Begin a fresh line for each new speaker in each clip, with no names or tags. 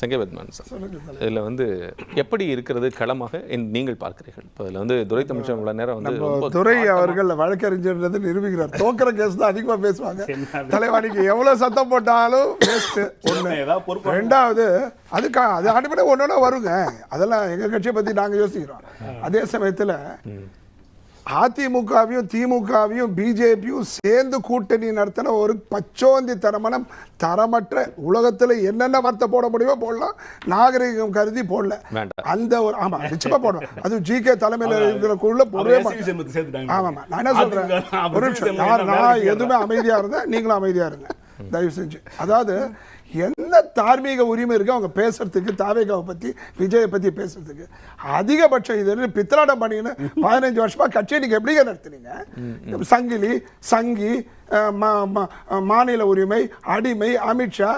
செங்கவேத்மன் sir, இதில் வந்து எப்படி இருக்கிறது களமாக நீங்கள் பார்க்கிறீர்கள்? இப்போ இதில் வந்து துரை தமிழ்ச்செல்வன் இவ்வளோ நேரம் வந்து
துரை அவர்கள் வழக்கறிஞர்ன்றது நிரூபிக்கிறார். தோக்கிற கேஸ் தான் அதிகமாக பேசுவாங்க. தலைவாணிக்கு எவ்வளோ சத்தம் போட்டாலும் வேஸ்ட்டு. ஒன்று. ரெண்டாவது அது அடிப்படை ஒன்றா வருங்க. அதெல்லாம் எங்கள் கட்சியை பற்றி நாங்கள் யோசிக்கிறோம். அதே சமயத்தில் அதிமுகவையும் திமுகவையும் பிஜேபியும் சேர்ந்து கூட்டணி நடத்தின ஒரு பச்சோந்தி தரமற்ற உலகத்தில் என்னென்ன வார்த்தை போட முடியுமோ போடலாம், நாகரிகம் கருதி போடல. அந்த ஒரு ஆமா நிச்சயமா போடுவோம். அது ஜிகே தலைமையில் இருக்கிறக்குள்ள போடவே மாட்டேன். ஆமாம், நான் என்ன சொல்றேன், ஒரு நிமிஷம், நான் எதுவுமே அமைதியா இருந்தேன், நீங்களும் அமைதியா இருங்க தயவு செஞ்சு. அதாவது என்ன தார்மீக உரிமை இருக்கு அவங்க பேசுறதுக்கு, தாவேகாவை பத்தி விஜயை பத்தி பேசுறதுக்கு? அதிகபட்சம் இது பித்தலாட்டம் பண்ணின்னு 15 வருஷமா கட்சியை நீங்க எப்படிங்க நடத்துனீங்க? சங்கி மாநில உரிமை, அடிமை, அமித்ஷா,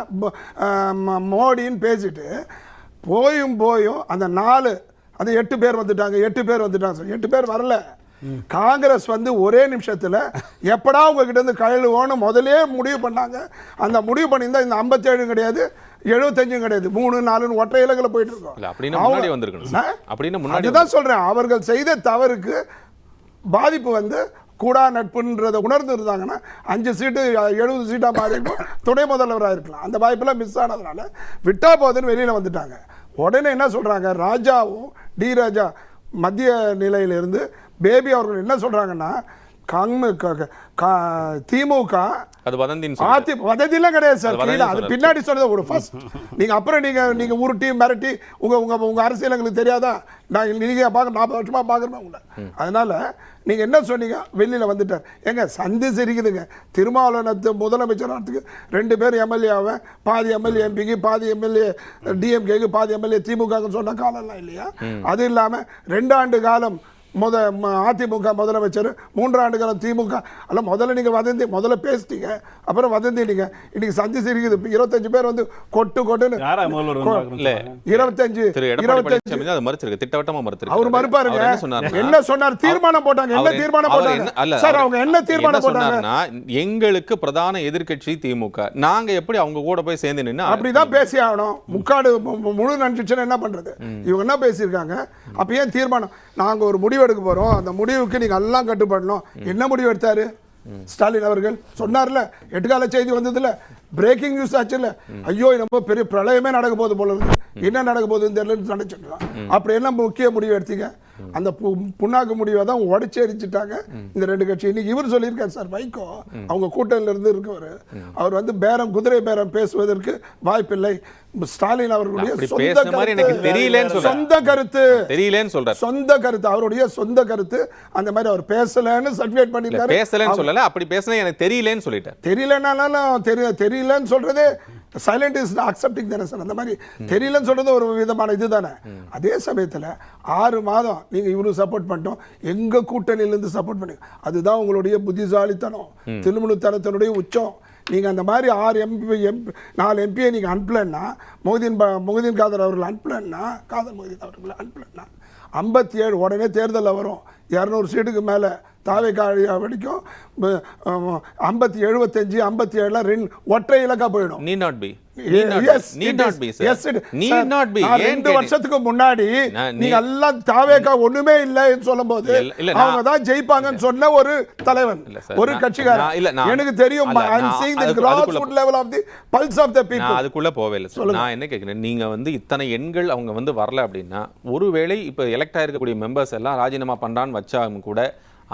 மோடின்னு பேசிட்டு போயும் அந்த 8 பேர் வந்துட்டாங்க. 8 பேர் வரல. காங்கிரஸ் வந்து ஒரே நிமிஷத்துல எப்படா உங்ககிட்ட இருந்து கழுவோன்னு முதலே முடிவு பண்ணாங்க. அந்த முடிவு பண்ணியிருந்தா இந்த 57 கிடையாது, 75 கிடையாது, 3, 4 ஒற்றை இலக்கில் போயிட்டு இருக்கோம். அதுதான் சொல்றேன், அவர்கள் செய்த தவறுக்கு பாதிப்பு வந்து கூடா நட்புன்றதை உணர்ந்து இருந்தாங்கன்னா 5 சீட்டு 70 சீட்டா மாறி துணை முதல்வராக இருக்கலாம். அந்த வாய்ப்பெல்லாம் மிஸ் ஆனதுனால விட்டா போதுன்னு வெளியில வந்துட்டாங்க. உடனே என்ன சொல்றாங்க, ராஜாவும் டி ராஜா மத்திய நிலையிலிருந்து பேபி அவர்கள் என்ன சொல்றாங்கன்னா, திமுக வதந்திலாம் கிடையாது சார், அது பின்னாடி சொல்றது ஒரு ஃபர்ஸ்ட். நீங்க அப்புறம் நீங்க உருட்டி மிரட்டி உங்க அரசியல் எங்களுக்கு தெரியாதா? நீங்க 40 வருஷமா பாக்குறேன் உங்களை. அதனால நீங்க என்ன சொன்னீங்க, வெளியில வந்துட்டார். எங்க சந்தி சிரிக்குதுங்க. திருமாவளவனத்து முதலமைச்சர் 2 பேர் எம்எல்ஏ ஆவேன், பாதி எம்எல்ஏ எம்பிக்கு, பாதி எம்எல்ஏ டிஎம்கேக்கு, பாதி எம்எல்ஏ திமுக சொன்ன காலம்லாம் இல்லையா? அது இல்லாம 2 ஆண்டு காலம் அதிமுக முதலமைச்சர், 3 ஆண்டு காலம் திமுக. அல்ல முதல்ல நீங்க முதல்ல பேசிட்டீங்க, அப்புறம் வதந்திட்டீங்க. இன்னைக்கு சந்தி சிரிக்குது. 25 பேர் வந்து கொட்டுன்னு 25 அவர் மறுப்பாருங்க. என்ன சொன்னார்? தீர்மானம் போட்டாங்க. என்ன தீர்மானம் போட்டாங்க சார்? அவங்க என்ன தீர்மானம் போட்டாங்கன்னா,
எங்களுக்கு பிரதான எதிர்க்கட்சி திமுக, நாங்க எப்படி அவங்க கூட போய் சேர்ந்து நின்னு
அப்படிதான் பேசி ஆகணும். முக்காடு முழு நன்றிச்சுன்னா என்ன பண்றது? இவங்க என்ன பேசியிருக்காங்க? அப்ப ஏன் தீர்மானம்? நாங்க ஒரு முடிவு எடுக்க போறோம், அந்த முடிவுக்கு நீங்க எல்லாம் கட்டுப்படணும். என்ன முடிவு எடுத்தாரு ஸ்டாலின் அவர்கள்? சொன்னார்ல, 8 கால செய்தி வந்ததுல, பிரேக்கிங் நியூஸ் ஆச்சுல்ல, ஐயோ நம்ம பெரிய பிரளயமே நடக்க போகுது போல இருக்கு, என்ன நடக்க போகுதுன்னு தெரியல நினைச்சிட்டு. அப்படி என்ன முக்கிய முடிவு எடுத்தீங்க? அந்த புண்ணாக்கு முடிவை தான் உடைச்சு எரிச்சிட்டாங்க இந்த 2 கட்சி. இன்னைக்கு இவர் சொல்லியிருக்காரு சார், வைகோ அவங்க கூட்டணியில இருந்து இருக்கவர், அவர் வந்து குதிரை பேரம் பேசுவதற்கு வாய்ப்பில்லை. ஸ்டாலின் அவர்களுடைய சொந்த கருத்து அவருடைய சொந்த கருத்து. அந்த மாதிரி அவர் பேசலன்னு சர்டிஃபிகேட் பண்ணிருக்காரு.
பேசலன்னு சொல்லல, அப்படி பேசல எனக்கு தெரியலன்னு சொல்லிட்டார்.
தெரியலன்னு சொல்றதே சைலண்ட் இஸ் அக்செப்டிங் தானே சார்? அந்த மாதிரி தெரியலன்னு சொல்றது ஒரு விதமான இதுதானே. அதே சமயத்தில் 6 மாதம் நீங்க இவரு சப்போர்ட் பண்ணிட்டோம், எங்க கூட்டணியிலிருந்து சப்போர்ட் பண்ணி, அதுதான் உங்களுடைய புத்திசாலித்தனம், திருமணத்தனத்தினுடைய உச்சம். நீங்க அந்த மாதிரி 4 எம்பியை நீங்க அனுப்பலன்னா, மொஹிதீன் காதர் அவர்கள் அனுப்பலன்னா, 57 உடனே தேர்தலில் வரும். 200 சீட்டுக்கு மேல தாவேகா வரைக்கும் 50, 75, 57 ஒற்றை இலக்கா போயிடும்.
Need not be.
Yes,
need not be, sir.
Yes,
need not be.
2 வருஷத்துக்கு முன்னாடி நீங்க எல்லாம் தாவேகா ஒண்ணுமே இல்லைன்னு சொல்லும்போது அவங்க தான் ஜெயிப்பாங்கன்னு சொன்ன ஒரு தலைவன், ஒரு கட்சிக்காரன். எனக்கு தெரியும், I am seeing the grassroots level of the pulse of the people.
அதுக்குள்ள போவே இல்லை சார். நான் என்ன கேட்கிறேன், நீங்க வந்து இத்தனை எண்கள் அவங்க வந்து வரல அப்படின்னா, ஒருவேளை இப்ப எலெக்ட் ஆயிருக்கக்கூடிய மெம்பர்ஸ் எல்லாம் ராஜினாமா பண்றான்னு வச்சாலும் கூட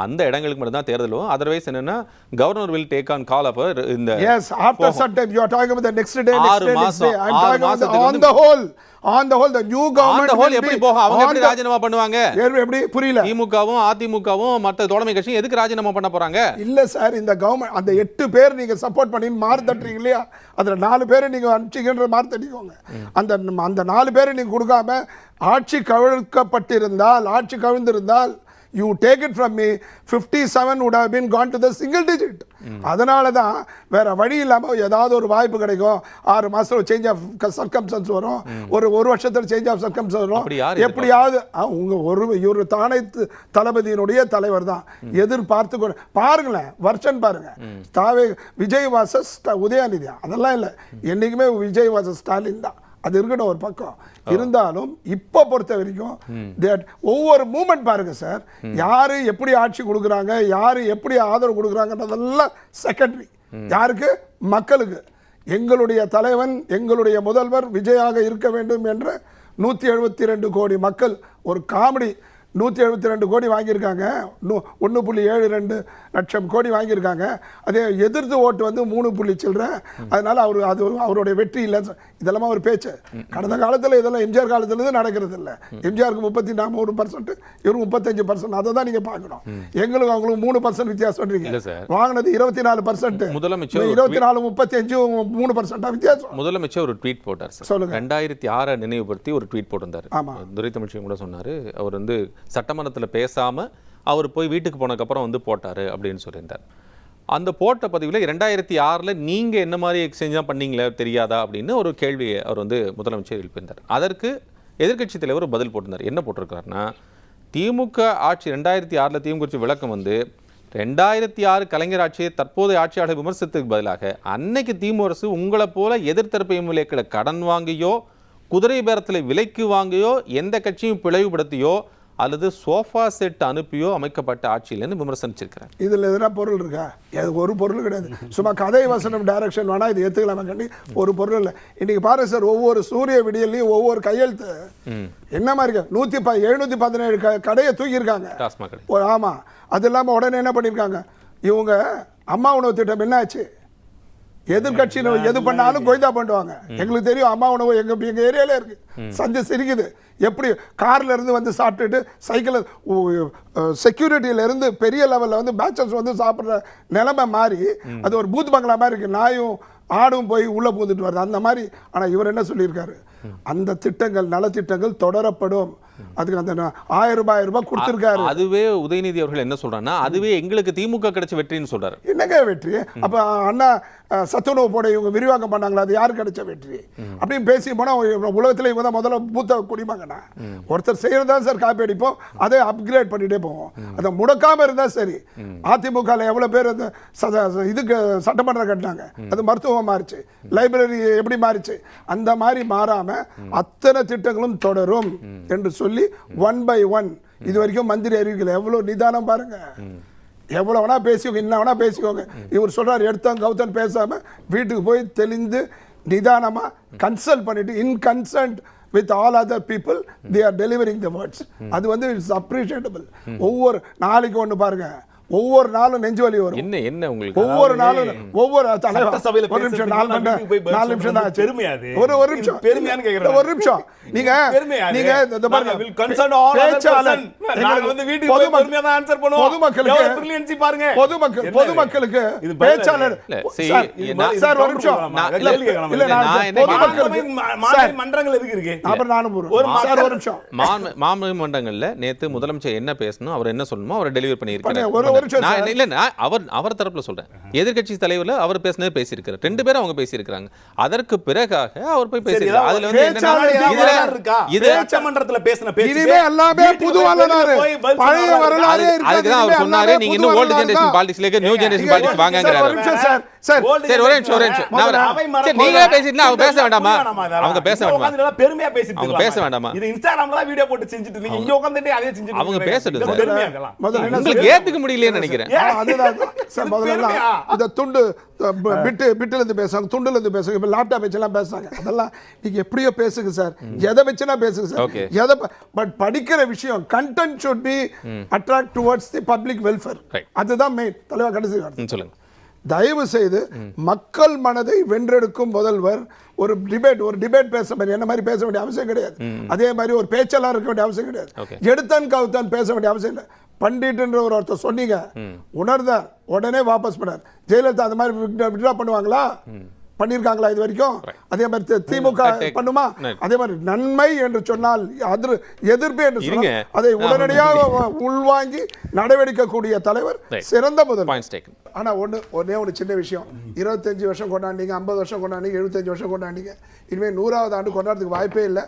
அந்த இடங்களுக்கு மட்டும் தான் தேர்தல் வரும். அதர்வைஸ் என்னன்னா, governor will take on call அப்ப இந்த
yes after some time you are talking about the next day I'm talking about on the whole the new government
எப்படி போகும்? அவங்க எப்படி ராஜினாமா பண்ணுவாங்க?
எப்படி புரியல?
திமுகவும் அதிமுகவும் மற்ற தோழமை கட்சி எதுக்கு ராஜினாமா பண்ண போறாங்க?
இல்ல சார், இந்த கவர்மெண்ட் அந்த 8 பேர் நீங்க சப்போர்ட் பண்ணி மார்க் தட்டுறீங்க இல்லையா, அதுல 4 பேரை நீங்க அனுப்பிச்சீங்கன்ற மார்க் தட்டிக்கோங்க. அந்த 4 பேரை நீங்க கொடுக்காம ஆட்சி கவிழ்ந்திருந்தால் you take it from me, 57 would have been gone to the single digit. அதனால தான் வேற வழி இல்லாம ஏதாவது ஒரு வாய்ப்பு கிடைக்கும். 6 மாசத்துல சேஞ்ச் ஆஃப் சர்க்கம்ஸ்டன்ஸ் வரும், ஒரு வருஷத்துல சேஞ்ச் ஆஃப் சர்க்கம்ஸ்டன்ஸ் வரும். எப்படியாவது இவரு தானே தளபதியினுடைய தலைவர் தான் எதிர்பார்த்து பாருங்களேன், வருஷன் பாருங்க. விஜய் வாசஸ் உதயநிதி, அதெல்லாம் இல்லை, என்னைக்குமே விஜய் வாசஸ் ஸ்டாலின் தான். அது இருக்கட்டும் ஒரு பக்கம். இருந்தாலும் இப்போ பொறுத்த வரைக்கும் ஒவ்வொரு மூமெண்ட் பாருங்க சார், யாரு எப்படி ஆட்சி கொடுக்குறாங்க, யாரு எப்படி ஆதரவு கொடுக்குறாங்கன்றதெல்லாம் செகண்டரி. யாருக்கு? மக்களுக்கு. எங்களுடைய தலைவன், எங்களுடைய முதல்வர் விஜயாக இருக்க வேண்டும் என்ற 172 கோடி மக்கள் ஒரு காமெடி 172 கோடி வாங்கியிருக்காங்க, 1.72 லட்சம் கோடி வாங்கியிருக்காங்க. அதே எதிர்த்து ஓட்டு வந்து 3 சில்லற. அதனால அது அவருடைய வெற்றி இல்லை. இதெல்லாம் ஒரு பேச்சு. கடந்த காலத்தில் இதெல்லாம் எம்ஜிஆர் காலத்துலேருந்து நடக்கிறது இல்லை. எம்ஜிஆருக்கு 33%, இவரு 35%. அதை தான் நீங்கள் பார்க்கணும். எங்களுக்கு அவங்களுக்கு 3% வித்தியாசம் வாங்கினது 24%.
முதலமைச்சர்
24, 35, 3% வித்தியாசம்.
முதலமைச்சர் ஒரு ட்வீட் போட்டார் சார். சொல்லுங்க. 2006 நினைவுபடுத்தி ஒரு ட்வீட் போட்டிருந்தார். துரைத்தமிழ்ச்செல்வன் கூட சொன்னார், அவர் வந்து சட்டமன்றத்தில் பேசாம அவர் போய் வீட்டுக்கு போனதுக்கப்புறம் வந்து போட்டாரு அப்படின்னு சொல்லியிருந்தார். அந்த போட்ட பதிவில் 2006 நீங்க என்ன மாதிரி எக்ஸ்சேஞ்சாக பண்ணீங்களே தெரியாதா அப்படின்னு ஒரு கேள்வியை அவர் வந்து முதலமைச்சர் எழுப்பியிருந்தார். அதற்கு எதிர்க்கட்சி தலைவர் பதில் போட்டிருந்தார். என்ன போட்டிருக்காருன்னா, திமுக ஆட்சி 2006 திமுக விளக்கம் வந்து 2006 கலைஞர் ஆட்சியை தற்போதைய ஆட்சியாளர் விமர்சித்ததுக்கு பதிலாக அன்னைக்கு திமுக அரசு உங்களை போல எதிர்த்தரப்பு எம்எல்ஏக்களை கடன் வாங்கியோ குதிரை பேரத்தில் விலைக்கு வாங்கியோ எந்த கட்சியும் பிளவுபடுத்தியோ அல்லது சோஃபா செட் அனுப்பியோ அமைக்கப்பட்ட ஆட்சியிலேருந்து விமர்சனிச்சிருக்கிறேன்.
இதில் எதனா பொருள் இருக்கா? ஒரு பொருள் கிடையாது. சும்மா கதை வசனம் டைரக்ஷன் வேணா இது ஏற்றுக்கலாமா கண்டி? ஒரு பொருள் இல்லை. இன்னைக்கு பாருங்க சார், ஒவ்வொரு சூரிய விடியல்லையும் ஒவ்வொரு கையெழுத்து என்ன மாதிரி இருக்கு. 717 கடையை தூக்கியிருக்காங்க. ஆமா. அது இல்லாமல் உடனே என்ன பண்ணியிருக்காங்க இவங்க, அம்மா உணவு திட்டம் என்ன ஆச்சு? எதிர்கட்சியினர் எது பண்ணாலும் கொய்தா பண்ணுவாங்க. எங்களுக்கு தெரியும் அம்மா உணவு எங்க ஏரியால இருக்கு. சந்தை சிரிக்குது. எப்படி கார்ல இருந்து வந்து சாப்பிட்டுட்டு சைக்கிள் செக்யூரிட்டியில இருந்து பெரிய லெவல்ல வந்து பேச்சர்ஸ் வந்து சாப்பிட்ற நிலைமை மாறி அது ஒரு பூத் பங்களா மாதிரி இருக்கு. நாயும் ஆடும் போய் உள்ள பூந்துட்டு வருது அந்த மாதிரி. ஆனா இவர் என்ன சொல்லியிருக்காரு, அந்த திட்டங்கள் நலத்திட்டங்கள் தொடரப்படும். அதுக்கு அந்த 1000 ரூபாய் கொடுத்திருக்காரு.
அதுவே உதயநிதி அவர்கள் என்ன சொல்றாங்கன்னா, அதுவே எங்களுக்கு திமுக கிடைச்ச வெற்றின்னு சொல்றாரு.
என்னங்க வெற்றி? அப்ப அண்ணா சத்துணவு போட இவங்க விரிவாக்கம் பண்ணாங்களா, அது யாரு கிடைச்ச வெற்றி அப்படின்னு பேசி போனா உலகத்துல இவங்க தான் முதல்ல பூத்த குடிமாங்கண்ணா. ஒருத்தர் செய்யறதா சார் காப்பி அடிப்போம், அதை அப்கிரேட் பண்ணிட்டே போவோம். அதை முடக்காம இருந்தா சரி. அதிமுக எவ்வளவு பேர் அந்த இதுக்கு சட்டமன்றம் கட்டினாங்க, அது மருத்துவம் மாறிச்சு, லைப்ரரி எப்படி மாறிச்சு, அந்த மாதிரி மாறாம அத்தனை திட்டங்களும் தொடரும் என்று சொல்லி 1 by 1 இது வரைக்கும் மந்திரி அறிவிக்கல. எவ்வளவு நிதானம் பாருங்க. எவ்வளவு வேணா பேசிக்கோங்க, என்ன வேணா பேசிக்கோங்க. இவர் சொல்றாரு எடுத்தோம் கவுத்தன் பேசாம வீட்டுக்கு போய் தெளிந்து நிதானமா கன்சல்ட் பண்ணிட்டு இன் consult with all other people they are delivering the words. அது வந்து இட்ஸ் அப்ரிஷியேட்டபிள். ஒவ்வொரு நாளைக்கு ஒன்று பாருங்க, ஒவ்வொரு நாளும் நெஞ்சு வலி வரும்.
என்ன உங்களுக்கு
ஒவ்வொரு நாளும் ஒவ்வொரு ஒரு நிமிஷம் 4 நிமிஷம் தான் பெருமையாது. ஒரு நிமிஷம் பெருமையான்னு கேக்குறேன். ஒரு நிமிஷம் நீங்க இந்த பாருங்க பேச்சாளர் நாங்க வந்து வீட்டுக்கு போய் பெருமையா தான் ஆன்சர் பண்ணுவோம். பொதுமக்களுக்கு பிரில்லியன்சி பாருங்க. பொதுமக்களுக்கு பேச்சாளர் சார் ஒரு நிமிஷம் இல்ல நான் பொதுமக்களுக்கு மன்றங்கள் எதுக்கு இருக்கு? அப்புறம் நானும் சார் ஒரு நிமிஷம் மாநில மன்றங்கள்ல நேத்து முதலமைச்சர் என்ன பேசணும், அவர் என்ன சொல்லணுமோ அவர் டெலிவர் பண்ணியிருக்காரு. அவர் தரப்புல சொல்றேன், எதிர்கட்சி தலைவர்ல அவர் பேசினது பேசியிருக்காரு, 2 பேரும் அவங்க பேசியிருக்காங்க. அதற்கு பிறகாக அவர் போய் பேசியிருக்காரு. அதுல வந்து இது சட்டமன்றத்துல பேசின பேச்சு இதுவே எல்லாமே புதுவாளனாரு பழைய வரலாறு இருக்கு. அதுதான் அவர் சொன்னாரு, நீங்க இன்னும் ஓல்ட் ஜெனரேஷன் பாலிடிக்ஸ்ல நியூ ஜெனரேஷன் பாலிடிக்ஸ் வாங்கங்கறாரு. சார் சரி ஒரே நிமிஷம் நீங்க பேசிட்டா அவங்க பேச வேண்டாமா? அவங்க பேச வேண்டாமா? பெருமையா பேசிட்டு அவங்க பேச வேண்டாமா? இது இன்ஸ்டாகிராம்ல தான் வீடியோ போட்டு செஞ்சிட்டு நீங்க இங்க உட்கார்ந்துட்டே அதே செஞ்சிட்டு அவங்க பேசறது முதல்ல உங்களுக்கு ஏத்துக்க முடியல நினைக்கிறேன். அதுதான் சார் முதல்ல இந்த துண்டு பிட்டுல இருந்து பேசுறாங்க, துண்டுல இருந்து பேசுறாங்க, இப்ப லேப்டாப் வச்செல்லாம் பேசுறாங்க. அதெல்லாம் நீங்க எப்படியோ பேசுங்க சார், எதை வச்சுனா பேசுங்க சார். எதை பட் படிக்கிற விஷயம் content should be attract towards the public welfare. அதுதான் மெயின். தலைவா கடைசி சொல்லுங்க. தயவு செய்து மக்கள் மனதை வென்றெடுக்கும் முதல்வர் ஒரு டிபேட் பேச மாதிரி என்ன மாதிரி பேச வேண்டிய அவசியம் கிடையாது. அதே மாதிரி ஒரு பேச்சாளர் இருக்க வேண்டிய அவசியம் கிடையாது. எடுத்தான் கவுத்தான் பேச வேண்டிய அவசியம் இல்லை. பண்டிட்ன்ற ஒருத்தர் சொன்னீங்க, உணர்ந்தார், உடனே வாபஸ் பண்ணார். ஜெயலலிதா அந்த மாதிரி வித்ட்ரா பண்ணுவாங்களா? பண்ணிருக்காங்களா இது வரைக்கும்? அதே மாதிரி திமுக பண்ணுமா? அதே மாதிரி நன்மை என்று சொன்னால் எதிர்ப்பு என்று சொன்னால் அதை உடனடியாக உள்வாங்கி நடவடிக்கை கூடிய தலைவர் சிறந்த முதல்வர். ஆனா ஒன்னே ஒரு சின்ன விஷயம், 25 வருஷம் கொண்டாடிங்க, 50 வருஷம் கொண்டாடிங்க, 75 வருஷம் கொண்டாடிங்க. இனிமே 100வது ஆண்டு கொண்டாடுறதுக்கு வாய்ப்பே இல்லை.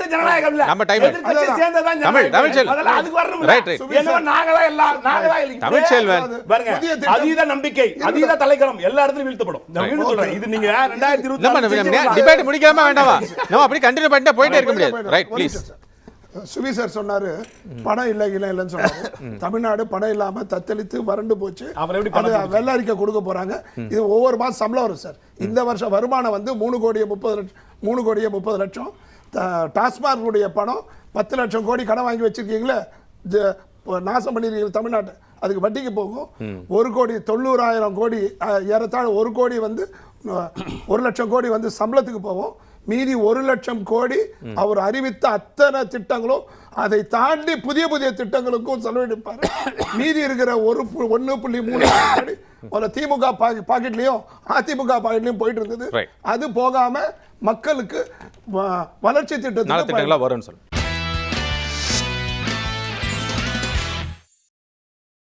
மட்டும் ஜனநாயகம் இல்ல.
நம்ம time
எதிர்க்கட்சி சேர்ந்ததான் ஜனநாயகம்.
தமிழ் செல்வன்.
முதல்ல அதுக்கு வரணும்ல.
Right, right.
என்னவோ நாங்க தான் எல்லாம் நாங்க தான் இல்லை.
தமிழ் செல்வன்.
பாருங்க,
புதிய திட்டம்.
அதீத நம்பிக்கை, அதீத தலைக்கணம் எல்லா இடத்துலயும் வீழ்த்தப்படும். நான் மீண்டும் சொல்றேன், இது நீங்க 2024
டிபேட் முடிக்காம வேண்டாமா? நம்ம அப்படி கண்டினியூ பண்ணிட்டே போயிட்டே இருக்க முடியாது. Right, please.
சுவி சார் சொன்னாரு பணம் இல்லைன்னு சொன்னாரு. தமிழ்நாடு பணம் இல்லாம தத்தளித்து வறண்டு போச்சு.
அவர் எப்படி
அது வெள்ள அறிக்கை கொடுக்க போறாங்க. இது ஒவ்வொரு மாசம் சம்பளம் வரும் சார். இந்த வருஷம் வருமானம் வந்து 3,30,00,000 லட்சம். டாஸ்மாக் உடைய பணம் 10 லட்சம் கோடி கடன் வாங்கி வச்சிருக்கீங்களே, நாசம் பண்ணிருக்கீங்க தமிழ்நாட்டை. அதுக்கு வட்டிக்கு போகும். 1,90,00,000 கோடி ஏறத்தாழ 1 கோடி வந்து 1 லட்சம் கோடி வந்து சம்பளத்துக்கு போகும். மீதி 1 லட்சம் கோடி அவர் அறிவித்த அத்தனை திட்டங்களும் அதை தாண்டி புதிய புதிய திட்டங்களுக்கும் செலவழிப்பார். மீதி இருக்கிற 1.3 கோடி ஒரு திமுக பாக்கெட்லயும் அதிமுக பாக்கெட்லயும் போயிட்டு இருந்தது. அது போகாம மக்களுக்கு வளர்ச்சி திட்டத்துக்கு
வரும்.